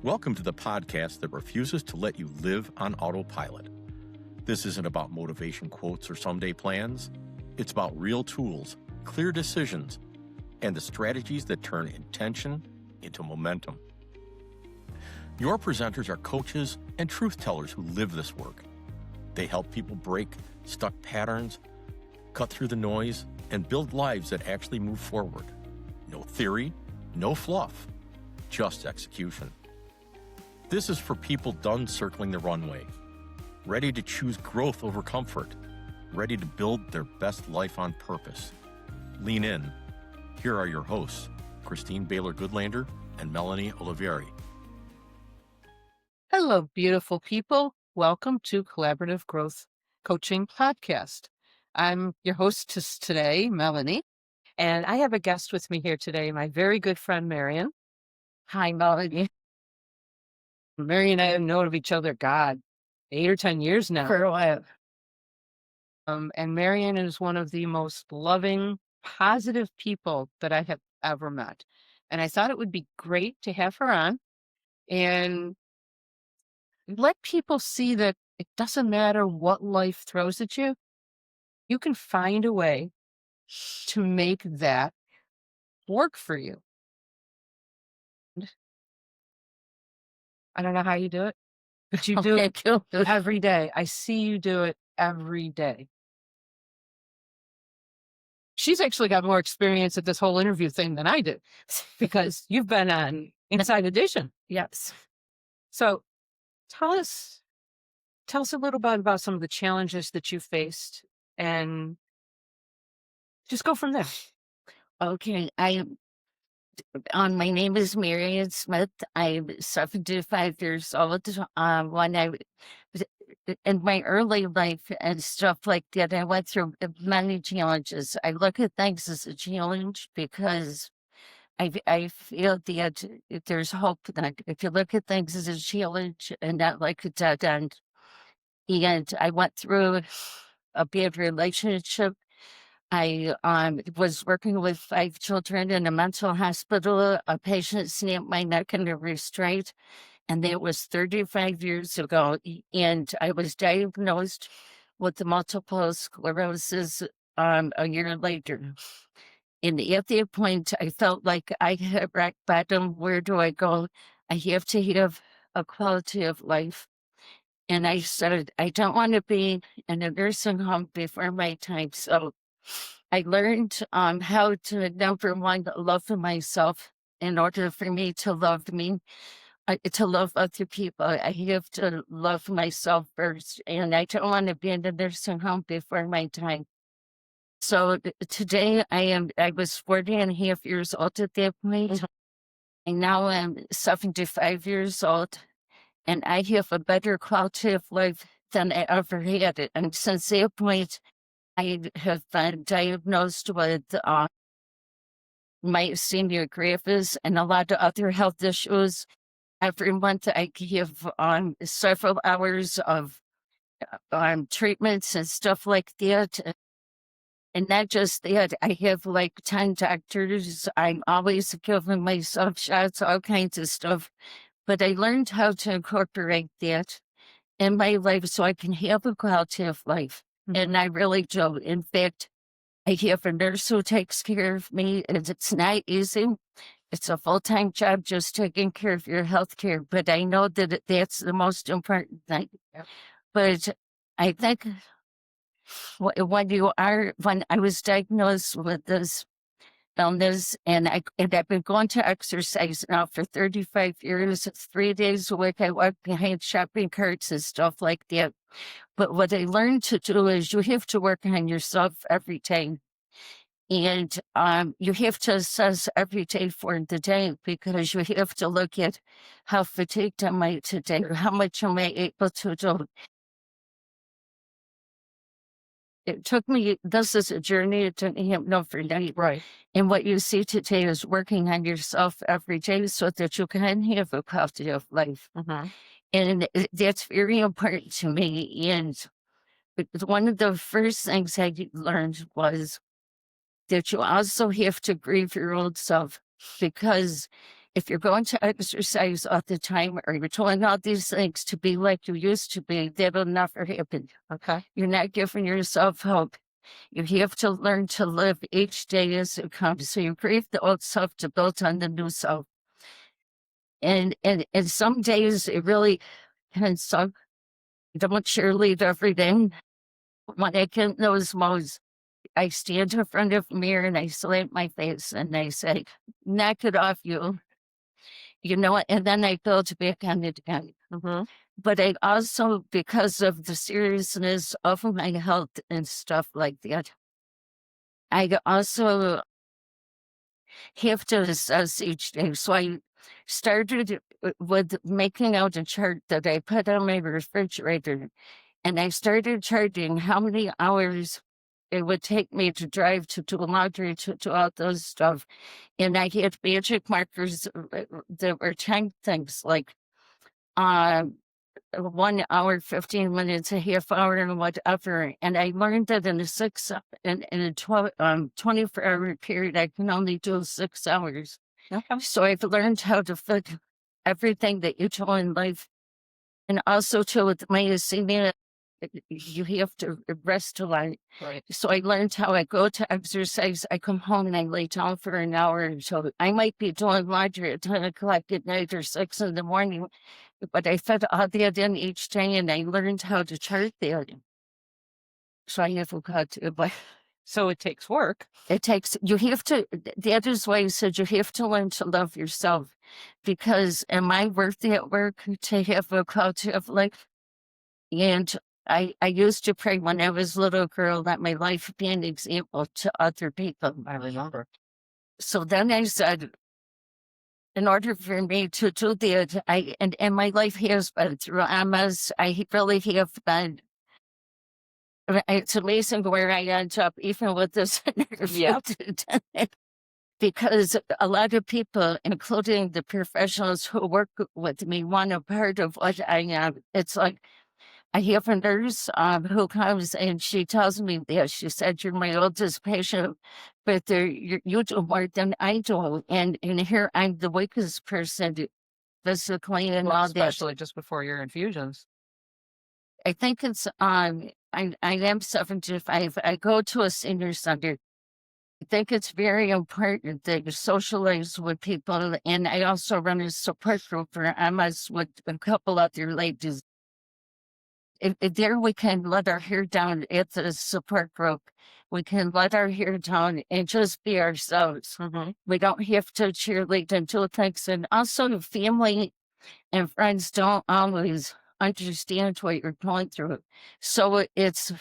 Welcome to the podcast that refuses to let you live on autopilot. This isn't about motivation quotes or someday plans. It's about real tools, clear decisions, and the strategies that turn intention into momentum. Your presenters are coaches and truth tellers who live this work. They help people break stuck patterns, cut through the noise, and build lives that actually move forward. No theory, no fluff, just execution. This is for people done circling the runway, ready to choose growth over comfort, ready to build their best life on purpose. Lean in. Here are your hosts, Christine Baylor-Goodlander and Melanie Olivieri. Hello, beautiful people. Welcome to Collaborative Growth Coaching Podcast. I'm your hostess today, Melanie, and I have a guest with me here today, my very good friend, Marion. Hi, Melanie. Marion and I have known of each other, 8 or 10 years now. For a while. And Marion is one of the most loving, positive people that I have ever met. And I thought it would be great to have her on and let people see that it doesn't matter what life throws at you. You can find a way to make that work for you. I don't know how you do it, but you do it every day. I see you do it every day. She's actually got more experience at this whole interview thing than I do because you've been on Inside Edition. Yes. So tell us a little bit about some of the challenges that you faced and just go from there. Okay. My name is Marion Smith. I'm 75 years old. When I in my early life and stuff like that, I went through many challenges. I look at things as a challenge because I feel that there's hope. That if you look at things as a challenge and not like a dead end, and I went through a bad relationship. I was working with 5 children in a mental hospital. A patient snapped my neck in a restraint, and that was 35 years ago. And I was diagnosed with multiple sclerosis a year later. And at that point, I felt like I hit rock bottom. Where do I go? I have to have a quality of life. And I said, I don't want to be in a nursing home before my time. So I learned how to, number one, love myself. In order for me to love to love other people, I have to love myself first. And I don't want to be in a nursing home before my time. So today I was 40 and a half years old at that point. And now I'm 75 years old. And I have a better quality of life than I ever had. And since that point, I have been diagnosed with myasthenia gravis and a lot of other health issues. Every month, I give several hours of treatments and stuff like that. And not just that, I have like 10 doctors. I'm always giving myself shots, all kinds of stuff. But I learned how to incorporate that in my life so I can have a quality of life. And I really do. In fact, I have a nurse who takes care of me, and it's not easy. It's a full-time job just taking care of your health care, but I know that that's the most important thing. Yeah. But I think when I was diagnosed with this illness, and I've been going to exercise now for 35 years, 3 days a week. I walk behind shopping carts and stuff like that. But what I learned to do is you have to work on yourself every day. And you have to assess every day for the day because you have to look at how fatigued am I today, or how much am I able to do. It took me, this is a journey, it took me overnight. Right. And what you see today is working on yourself every day so that you can have a quality of life. And that's very important to me. And one of the first things I learned was that you also have to grieve your old self, because if you're going to exercise all the time or you're doing all these things to be like you used to be, that'll never happen. Okay. You're not giving yourself hope. You have to learn to live each day as it comes. So you grieve the old self to build on the new self. And some days it really can suck. Don't cheerlead every day. When I get in those modes, I stand in front of the mirror and I slap my face and I say, knock it off, you. You know what? And then I build back on it again. Mm-hmm. But I also, because of the seriousness of my health and stuff like that, I also have to assess each day. So I started with making out a chart that I put on my refrigerator, and I started charting how many hours it would take me to drive, to do laundry, to do all those stuff. And I had magic markers that were timed things like 1 hour, 15 minutes, a half hour, and whatever. And I learned that in a 24-hour period, I can only do 6 hours. Okay. So I've learned how to fit everything that you do in life. And also too, with myasthenia, you have to rest a lot. Right. So I learned how I go to exercise. I come home and I lay down for an hour. So I might be doing laundry at 10 o'clock at night or 6 in the morning, but I fit all that in each day and I learned how to chart that. So I never got to, but So it takes work. it takes, you have to, that is why I said you have to learn to love yourself, because am I worth that work to have a quality of life? And I used to pray when I was a little girl that my life be an example to other people. I remember. So then I said, in order for me to do that, and my life has been through MS. I really have been. It's amazing where I end up, even with this interview Yep. today. Because a lot of people, including the professionals who work with me, want a part of what I am. It's like, I have a nurse who comes and she tells me that she said, you're my oldest patient, but you do more than I do. And here I'm the weakest person physically and all that. Especially just before your infusions. I think it's, I am 75. I go to a senior center. I think it's very important that you socialize with people. And I also run a support group for MS with a couple other ladies. If there we can let our hair down at the support group. We can let our hair down and just be ourselves. Mm-hmm. We don't have to cheerlead and do things. And also family and friends don't always understand what you're going through. So it's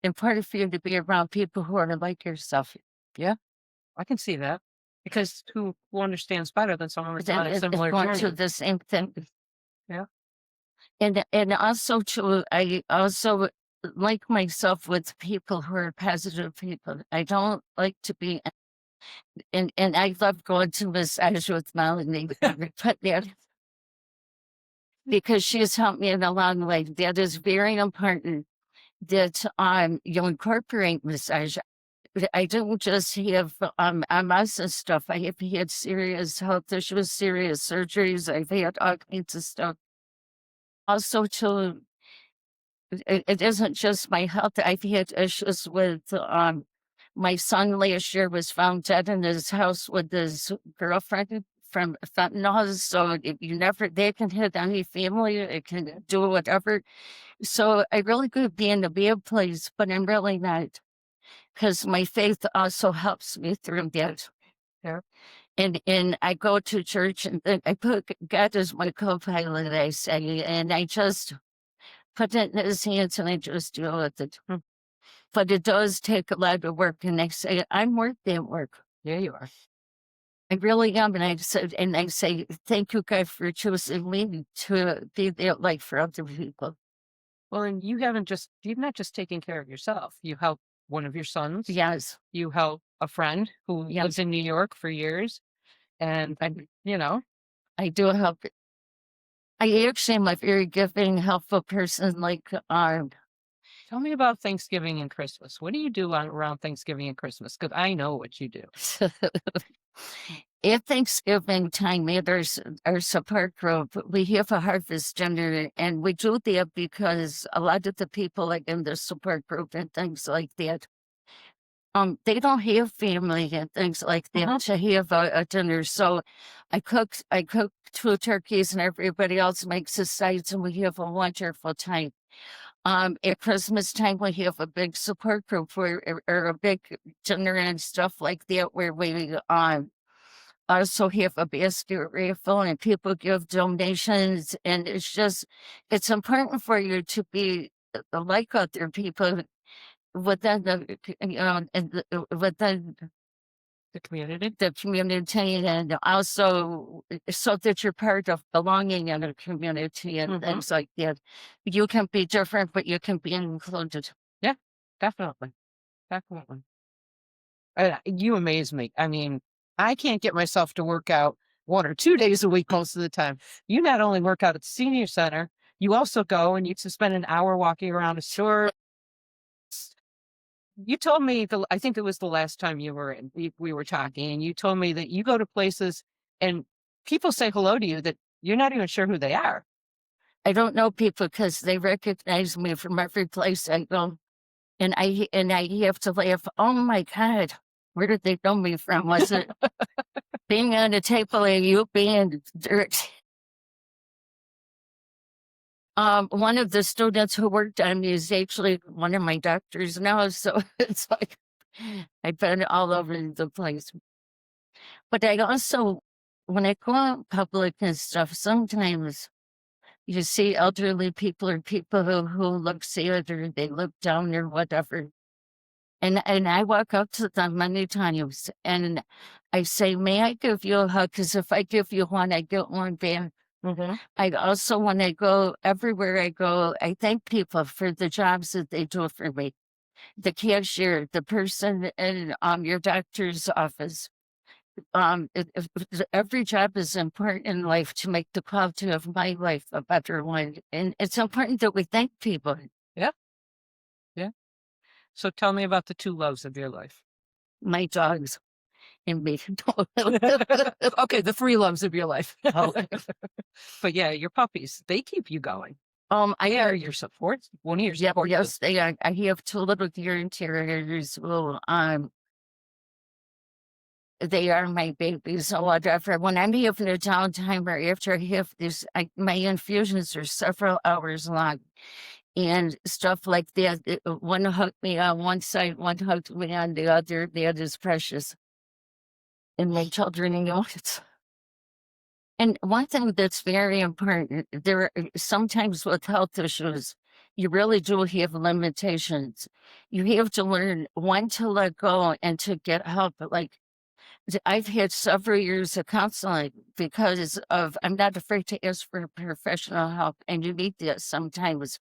important for you to be around people who are like yourself. I can see that. Because who understands better than someone who's on a That is similar going journey? through the same thing. Yeah. And also too, I also like myself with people who are positive people. I don't like to be, and I love going to massage with Melanie, but that, because she's helped me in a long way. That is very important that you incorporate massage. I don't just have MS and stuff. I have had serious health issues, serious surgeries. I've had all kinds of stuff. Also, too, it isn't just my health. I've had issues with my son last year was found dead in his house with his girlfriend from fentanyl. So they can hit any family, it can do whatever. So I really could be in a bad place, but I'm really not, because my faith also helps me through that. Yeah. And I go to church and I put God as my co-pilot, I say, and I just put it in his hands and I just deal with it. But it does take a lot of work, and I say, I'm worth that work. Yeah, you are. I really am. And I say, thank you, God, for choosing me to be that light for other people. Well, and you've not just taken care of yourself. You help one of your sons. Yes. You help a friend who lives in New York for years. And, I do help. I actually am a very giving, helpful person. Like, tell me about Thanksgiving and Christmas. What do you do around Thanksgiving and Christmas? Because I know what you do. At Thanksgiving time, at our support group, we have a harvest dinner, and we do that because a lot of the people like in the support group and things like that, they don't have family and things like that to have a dinner. So I cook 2 turkeys, and everybody else makes the sides, and we have a wonderful time. At Christmas time, we have a big support group or a big dinner and stuff like that where we also have a basket raffle and people give donations, and it's important for you to be like other people within within The community. the community, and also so that you're part of belonging in a community and things like that. You can be different, but you can be included. Yeah, definitely. Definitely. You amaze me. I mean, I can't get myself to work out 1 or 2 days a week most of the time. You not only work out at the senior center, you also go and you spend an hour walking around a store. You told me I think it was the last time we were talking, and you told me that you go to places and people say hello to you that you're not even sure who they are. I don't know people because they recognize me from every place I go. And I have to laugh, "Oh my God, where did they know me from? Was it being on a table and you being dirt?" One of the students who worked on me is actually one of my doctors now, so it's like I've been all over the place. But I also, when I go out in public and stuff, sometimes you see elderly people or people who look sad or they look down or whatever. And I walk up to them many times and I say, "May I give you a hug? Because if I give you one, I get one back." I also, when I go everywhere I go, I thank people for the jobs that they do for me. The cashier, the person in your doctor's office. Every job is important in life to make the quality of my life a better one. And it's important that we thank people. Yeah. Yeah. So tell me about the 2 loves of your life. My dogs and me. Okay, the 3 loves of your life. Oh. But yeah, your puppies, they keep you going. I They are have, your support. One of your yeah, support yes, they are. I have 2 little deer terriers who, they are my babies or whatever. When I'm having a downtime or after I have my infusions are several hours long and stuff like that. One hugged me on one side, one hugged me on the other. That is precious. And my children know it. And one thing that's very important, there are sometimes with health issues, you really do have limitations. You have to learn when to let go and to get help. Like I've had several years of counseling because of I'm not afraid to ask for professional help, and you need that sometimes.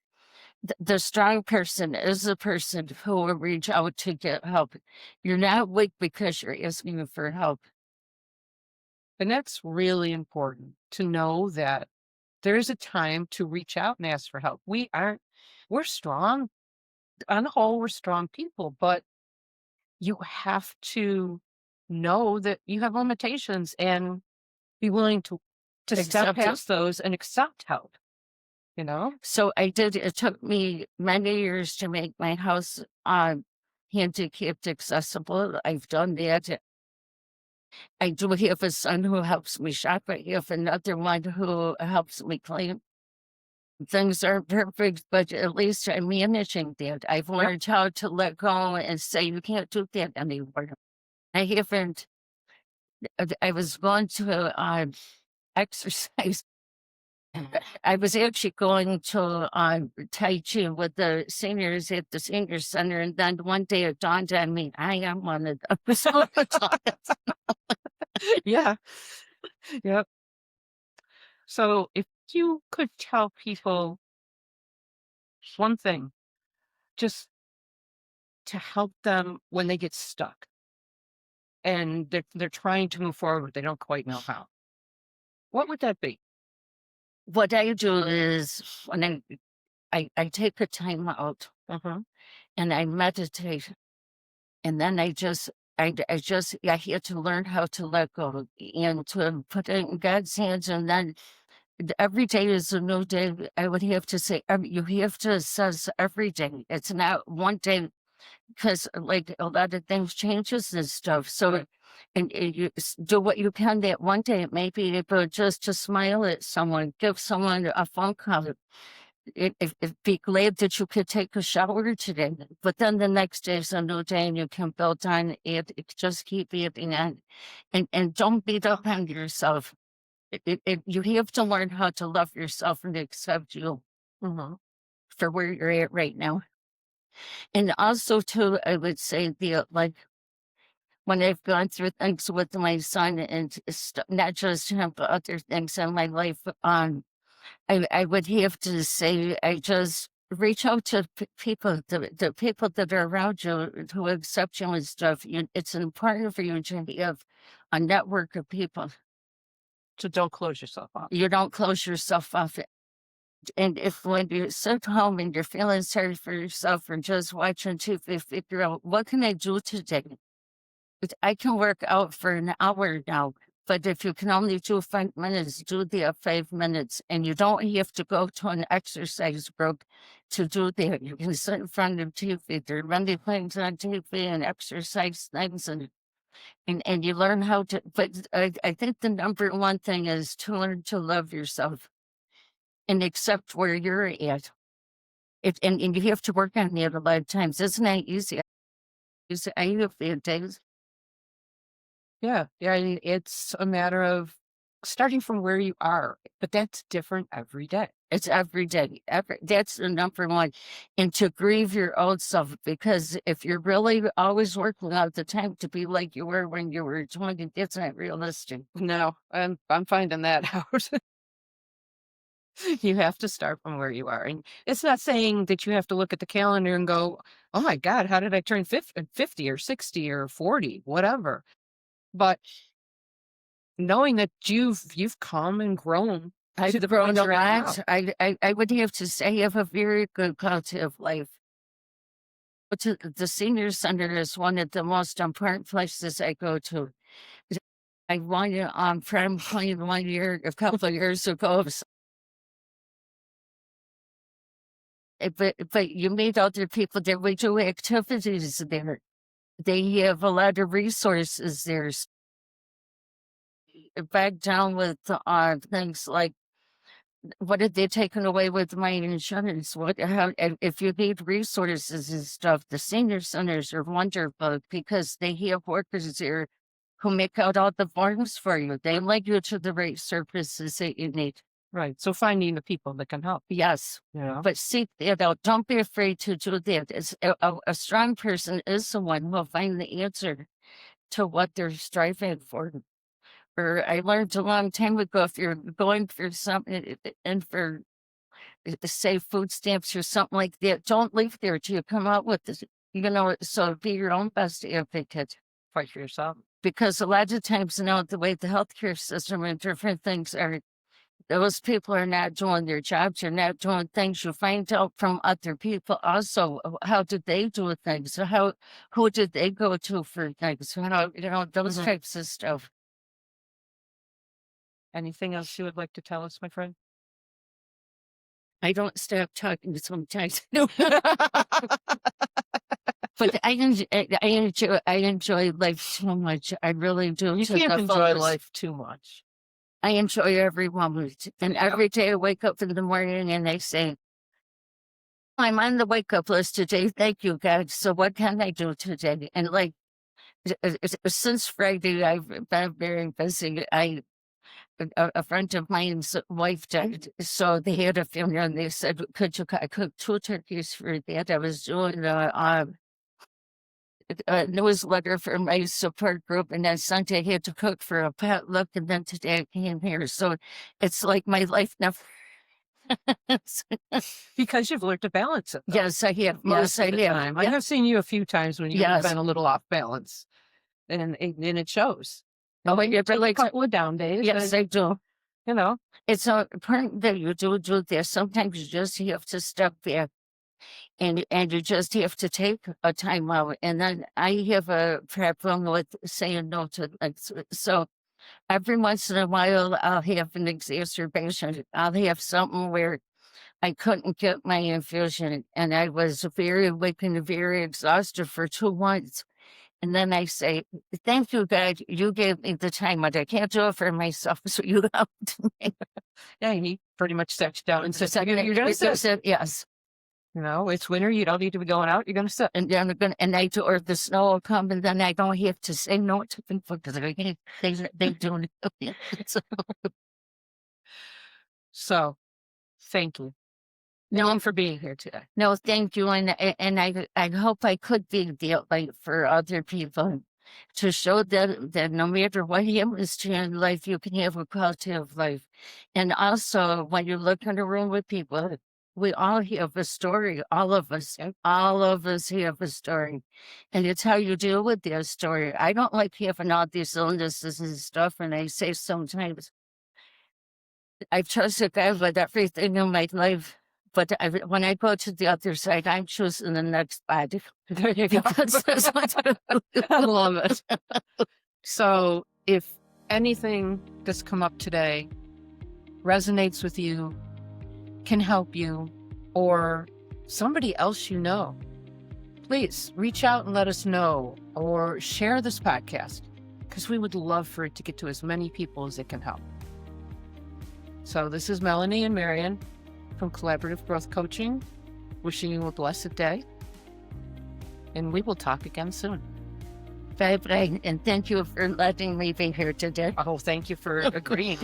The strong person is the person who will reach out to get help. You're not weak because you're asking for help. And that's really important to know that there's a time to reach out and ask for help. We're strong. On the whole, we're strong people, but you have to know that you have limitations and be willing to step Accept it. past those and accept help, you know? So I did. It took me many years to make my house handicapped accessible. I've done that. I do have a son who helps me shop. I have another one who helps me clean. Things aren't perfect, but at least I'm managing that. I've learned how to let go and say, "You can't do that anymore." I haven't. I was going to exercise. I was actually going to Tai Chi with the seniors at the senior center, and then one day it dawned on me, I am one of those. Yeah. Yep. So if you could tell people one thing, just to help them when they get stuck and they're trying to move forward, but they don't quite know how, what would that be? What I do is when I take a time out and I meditate, and then I just I had to learn how to let go and to put it in God's hands. And then every day is a new day. I would have to say, you have to assess every day. It's not one day, because like a lot of things changes and stuff. So, and you do what you can that one day. It may be able just to smile at someone, give someone a phone call. Be glad that you could take a shower today. But then the next day is a new day, and you can build on it. Just keep eating on, and don't beat up on yourself. You have to learn how to love yourself and accept you for where you're at right now. And also, too, I would say like when I've gone through things with my son and not just him, but other things in my life, I would have to say, I just reach out to people, the people that are around you who accept you and stuff. It's important for you to have a network of people. So don't close yourself off. You don't close yourself off. And when you sit home and you're feeling sorry for yourself or just watching TV, figure out, what can I do today? I can work out for an hour now, but if you can only do 5 minutes, do the 5 minutes. And you don't have to go to an exercise group to do that. You can sit in front of TV. There are many things on TV and exercise things, and you learn how to. But I think the number one thing is to learn to love yourself and accept where you're at. And you have to work on it a lot of times. It's not easy. I have bad days. Yeah. And it's a matter of starting from where you are, but that's different every day. It's every day. That's the number one. And to grieve your old self, because if you're really always working all the time to be like you were when you were 20, that's not realistic. No, I'm finding that out. You have to start from where you are. And it's not saying that you have to look at the calendar and go, oh my God, how did I turn 50 or 60 or 40, whatever. But knowing that you've come and grown to I've the grown point a you're at lot. now. I would have to say I have a very good quality of life. But the senior center is one of the most important places I go to. I won from 21 year, a couple of years ago. But you meet other people there. We do activities there. They have a lot of resources there. Back down with things like, what have they taken away with my insurance? If you need resources and stuff, the senior centers are wonderful because they have workers there who make out all the forms for you. They link you to the right services that you need. Right. So finding the people that can help. Yes. Yeah. But seek it out. Don't be afraid to do that. A strong person is the one who will find the answer to what they're striving for. Or I learned a long time ago, if you're going for something and for, say, food stamps or something like that, don't leave there till you come out with this, so be your own best advocate. Fight for yourself. Because a lot of times now, the way the healthcare system and different things are, those people are not doing their jobs, they're not doing things. You find out from other people also, how did they do things? Who did they go to for things? Those types of stuff. Anything else you would like to tell us, my friend? I don't stop talking sometimes. But I enjoy life so much. I really do. You can't enjoy life too much. I enjoy every moment. And every day I wake up in the morning and I say, I'm on the wake up list today. Thank you, God. So what can I do today? And like, since Friday, I've been very busy. A friend of mine's wife died, so they had a funeral, and they said, I cook 2 turkeys for that. I was doing a newsletter for my support group, and then Sunday I had to cook for a potluck, and then today I came here. So it's like my life never. Because you've learned to balance it. Though. Yes, I have. Yes, I have. I have seen you a few times when you've been a little off balance, and it shows. Oh, you really a couple of down days. Yes, I do. It's important that you do this. Sometimes you just have to step back and you just have to take a time out. And then I have a problem with saying no to things. So every once in a while, I'll have an exacerbation. I'll have something where I couldn't get my infusion, and I was very weak and very exhausted for 2 months. And then I say, "Thank you, God. You gave me the time, but I can't do it for myself. So you helped me." Yeah, he pretty much sat you down and said, So "You're going to sit. said, yes. You know, it's winter. You don't need to be going out. You're going to sit." And then or the snow will come, and then I don't have to say no to people because they do it. So thank you. No, for being here today. No, thank you, and I hope I could be the light for other people to show that no matter what happens to you in life, you can have a quality of life. And also, when you look in a room with people, we all have a story. All of us have a story, and it's how you deal with that story. I don't like having all these illnesses and stuff, and I say sometimes I've trusted God with everything in my life. But when I go to the other side, I'm choosing the next body. There you go. I love it. So if anything that's come up today resonates with you, can help you, or somebody else you know, please reach out and let us know, or share this podcast, because we would love for it to get to as many people as it can help. So this is Melanie and Marion from Collaborative Growth Coaching, wishing you a blessed day, and we will talk again soon. Bye-bye, and thank you for letting me be here today. Oh, thank you for agreeing.